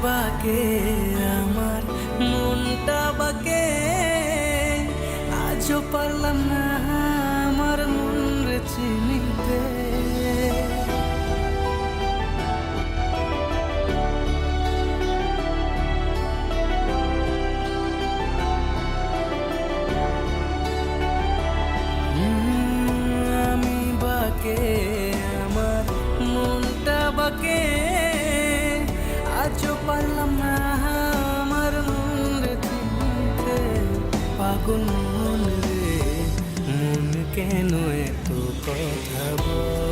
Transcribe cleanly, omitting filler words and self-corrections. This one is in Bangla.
বাকে আমার মনটা বাকে, আজও পারলাম না আমার মন রে চিনিতে। আমি বাকে আমার মনটা বাকে, আজও পারলাম না আমার মন রে চিনতে। পাগল মন রে, মন কেন এত কথা বলে।